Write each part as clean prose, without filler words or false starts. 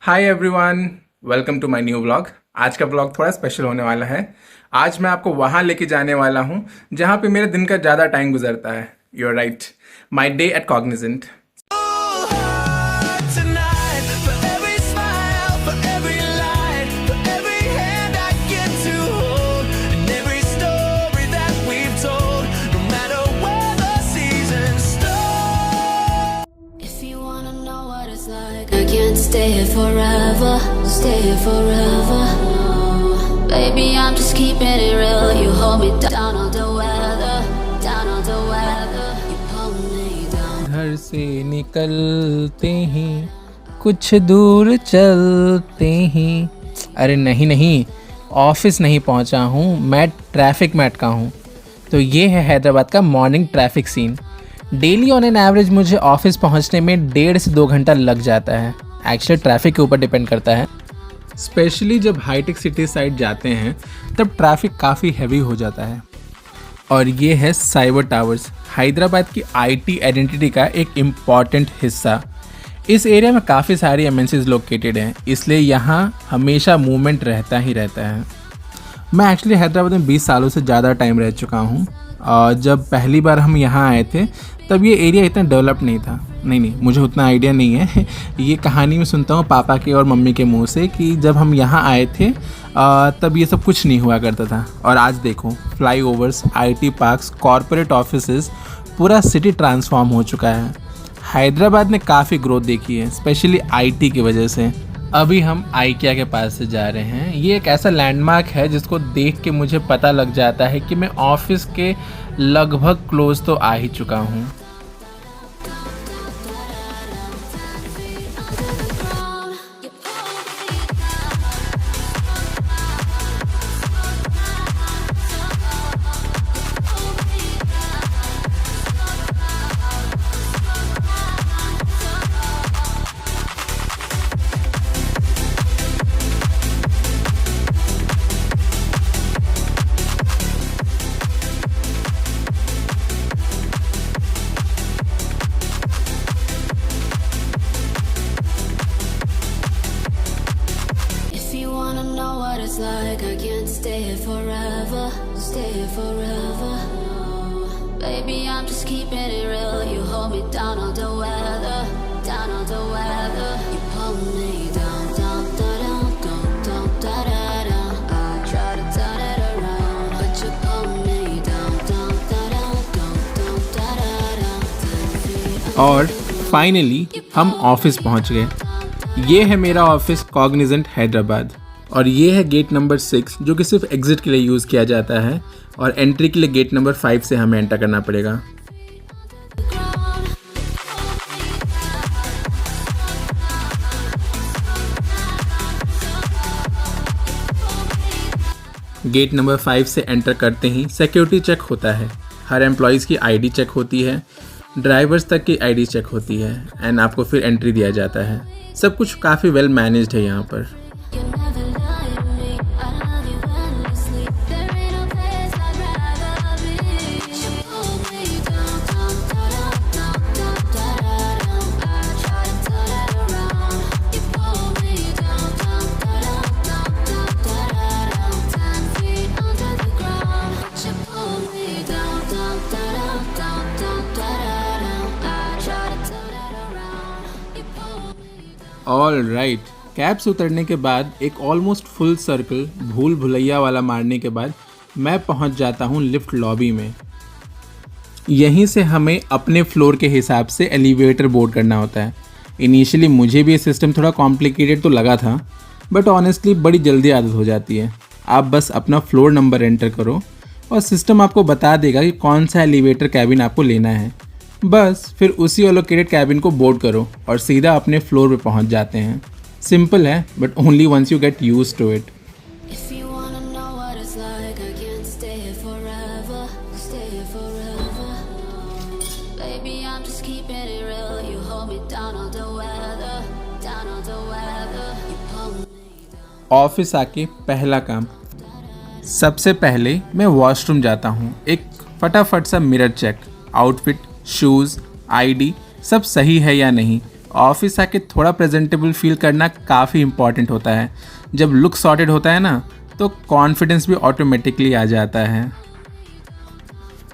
Hi everyone, welcome to my new vlog. आज का vlog थोड़ा स्पेशल होने वाला है। आज मैं आपको वहाँ लेके जाने वाला हूँ जहाँ पे मेरे दिन का ज़्यादा टाइम गुजरता है। You are right, my day at Cognizant. Tonight, for every smile, for every light, for every hand I get to hold, and every story that we've told, no matter where the seasons start. If you wanna know what it's like, I can't stay here forever, stay here forever. No, baby, I'm just keeping it real. You hold me down on the weather, down on the weather. You pull me down. घर से निकलते ही कुछ दूर चलते ही, अरे नहीं, office नहीं पहुंचा हूं, मैं ट्रैफिक में अटका हूं। तो ये है हैदराबाद का morning traffic scene. Daily on an average मुझे ऑफिस पहुंचने में 1.5 से 2 घंटा लग जाता है। एक्चुअली ट्रैफिक के ऊपर डिपेंड करता है। स्पेशली जब हाईटेक सिटी साइड जाते हैं तब ट्रैफिक काफ़ी हैवी हो जाता है। और ये है साइबर टावर्स, हैदराबाद की आईटी आइडेंटिटी का एक इम्पॉर्टेंट हिस्सा। इस एरिया में काफ़ी सारी एमएनसीज लोकेटेड हैं, इसलिए यहाँ हमेशा मूवमेंट रहता ही रहता है। मैं एक्चुअली हैदराबाद में 20 सालों से ज़्यादा टाइम रह चुका हूँ। और जब पहली बार हम यहाँ आए थे तब ये एरिया इतना डेवलप नहीं था। नहीं, मुझे उतना आइडिया नहीं है। ये कहानी में सुनता हूँ पापा के और मम्मी के मुंह से कि जब हम यहाँ आए थे तब ये सब कुछ नहीं हुआ करता था। और आज देखो, flyovers, IT parks, corporate offices, पूरा सिटी ट्रांसफॉर्म हो चुका है। हैदराबाद ने काफ़ी ग्रोथ देखी है, स्पेशली आईटी की वजह से। अभी हम आइकिया के पास से जा रहे हैं। ये एक ऐसा लैंडमार्क है जिसको देख के मुझे पता लग जाता है कि मैं ऑफिस के लगभग क्लोज तो आ ही चुका हूँ। If you wanna know what it's like, I can't stay here forever, stay here forever. No, baby, I'm just keeping it real. You hold me down on the weather, down on the weather. You pull me down, down, down, down, down, down, down, down. I try to turn it around, but you pull me down, down, down, down, down, down, down, down. और finally हम office पहुंच गए। ये है मेरा office Cognizant Hyderabad. और ये है गेट नंबर 6, जो कि सिर्फ एग्जिट के लिए यूज़ किया जाता है। और एंट्री के लिए गेट नंबर 5 से हमें एंटर करना पड़ेगा। गेट नंबर 5 से एंटर करते ही सिक्योरिटी चेक होता है। हर एम्प्लॉयज़ की आईडी चेक होती है, ड्राइवर्स तक की आईडी चेक होती है, एंड आपको फिर एंट्री दिया जाता है। सब कुछ काफ़ी वेल मैनेज्ड है यहाँ पर। You never lie to me. I love you endlessly. There ain't no place I'd rather be. You pull me down, down, down, down, down, down, down. I try to turn it around. You pull me down, down, down, down, down, down, down. 10 feet under the ground. You pull me down, down, down, down, down, down, down. I try to turn it around. You pull me down. All right, cab से उतरने के बाद एक almost full circle भूल भुलैया वाला मारने के बाद मैं पहुंच जाता हूं लिफ्ट लॉबी में। यहीं से हमें अपने फ्लोर के हिसाब से एलिवेटर बोर्ड करना होता है। इनिशियली मुझे भी ये सिस्टम थोड़ा कॉम्प्लिकेटेड तो लगा था, बट ऑनेस्टली बड़ी जल्दी आदत हो जाती है। आप बस अपना फ्लोर नंबर एंटर करो और सिस्टम आपको बता देगा कि कौन सा एलिवेटर कैबिन आपको लेना है। बस फिर उसी एलोकेटेड कैबिन को बोर्ड करो और सीधा अपने फ्लोर पे पहुंच जाते हैं। सिंपल है, but only once you get used to it. If you wanna know what it's like, I can't stay here forever, stay here forever. No, baby, I'm just keeping it real. You hold me down on the weather, down on the weather. You pull me down. Office आके पहला काम, सबसे पहले मैं washroom जाता हूँ। एक फटाफट सा mirror check, outfit, shoes, ID सब सही है या नहीं, ऑफिस आके थोड़ा प्रेजेंटेबल फील करना काफ़ी इम्पॉर्टेंट होता है। जब लुक सॉर्टेड होता है ना, तो कॉन्फिडेंस भी ऑटोमेटिकली आ जाता है।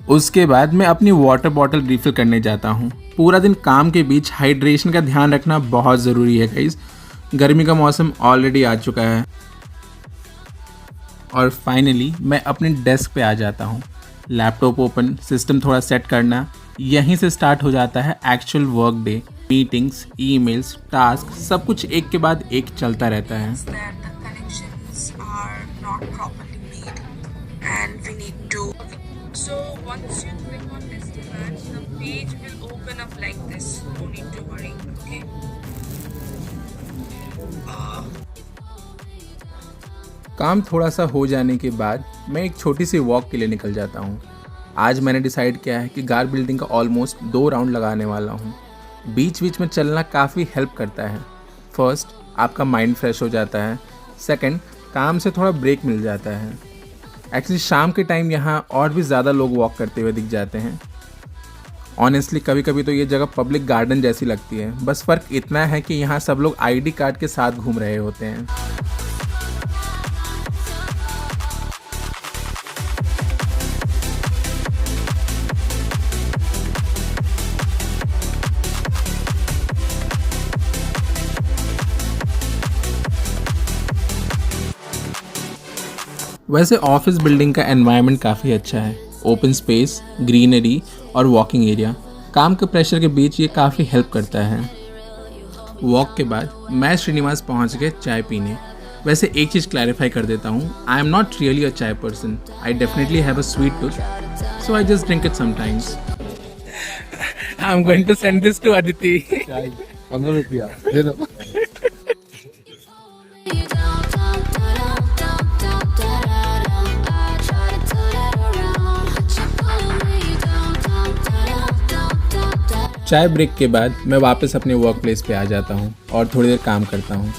उसके बाद मैं अपनी वाटर बॉटल रिफ़िल करने जाता हूँ। पूरा दिन काम के बीच हाइड्रेशन का ध्यान रखना बहुत ज़रूरी है गाइस। गर्मी का मौसम ऑलरेडी आ चुका है। और फाइनली मैं अपने डेस्क पे आ जाता हूँ। लैपटॉप ओपन, सिस्टम थोड़ा सेट करना, यहीं से स्टार्ट हो जाता है actual work day. Meetings, emails, task, सब कुछ एक के बाद एक चलता रहता है। that the connections are not properly made and we need to. So once you click on this command, the page will open up like this. No need to worry, okay? काम थोड़ा सा हो जाने के बाद मैं एक छोटी सी वॉक के लिए निकल जाता हूँ। आज मैंने डिसाइड किया है कि गार बिल्डिंग का ऑलमोस्ट 2 राउंड लगाने वाला हूँ। बीच बीच में चलना काफ़ी हेल्प करता है। फर्स्ट, आपका माइंड फ्रेश हो जाता है। सेकंड, काम से थोड़ा ब्रेक मिल जाता है। एक्चुअली शाम के टाइम यहाँ और भी ज़्यादा लोग वॉक करते हुए दिख जाते हैं। ऑनेस्टली कभी कभी तो ये जगह पब्लिक गार्डन जैसी लगती है। बस फ़र्क इतना है कि यहाँ सब लोग आईडी कार्ड के साथ घूम रहे होते हैं। वैसे ऑफिस बिल्डिंग का एनवायरनमेंट काफ़ी अच्छा है। ओपन स्पेस, ग्रीनरी और वॉकिंग एरिया काम के प्रेशर के बीच ये काफ़ी हेल्प करता है। वॉक के बाद मैं श्रीनिवास पहुंच गए चाय पीने। वैसे एक चीज़ क्लैरिफाई कर देता हूँ, I am not really a chai person. I definitely have a sweet tooth, so I just drink it sometimes. I am going to send this to Aditi. You don't, da-da-da-da-da. I try to turn it around, but you pull me down, da-da-da-da-da. चाय break के बाद मैं वापस अपने work place पे आ जाता हूँ और थोड़ी देर काम करता हूँ।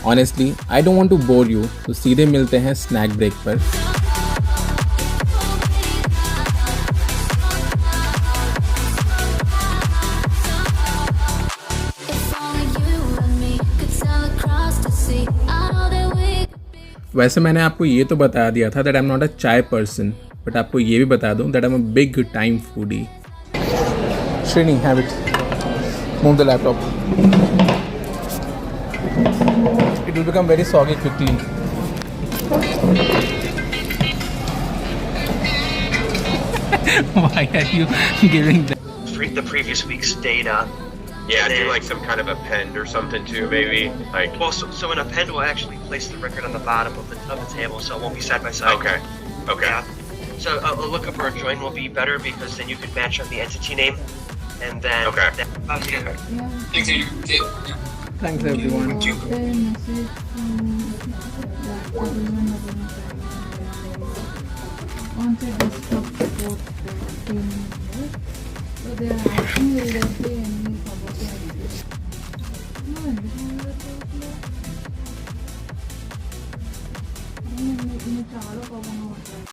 Honestly I don't want to bore you, तो सीधे मिलते हैं स्नैक ब्रेक पर। If only you and me could sail across the sea. I know that we वैसे मैंने आपको ये तो बता दिया था that I am not a chai person, but आपको ये भी बता दूं that I am a big time foodie. Srini, have it. Move the laptop. It will become very soggy quickly. Why are you giving that? The previous week's data. Yeah, And do then- like some kind of append or something too, maybe. Like, Well, so an append will actually place the record on the bottom of the table, so it won't be side by side. okay, okay. Yeah. So a lookup or a join will be better because then you could match up the entity name, and then. Okay. Thanks everyone. On the desktop support team members. So they are asking will there be any support access? No, ఎందుకు చాలా కోపంగా ఉంటారు.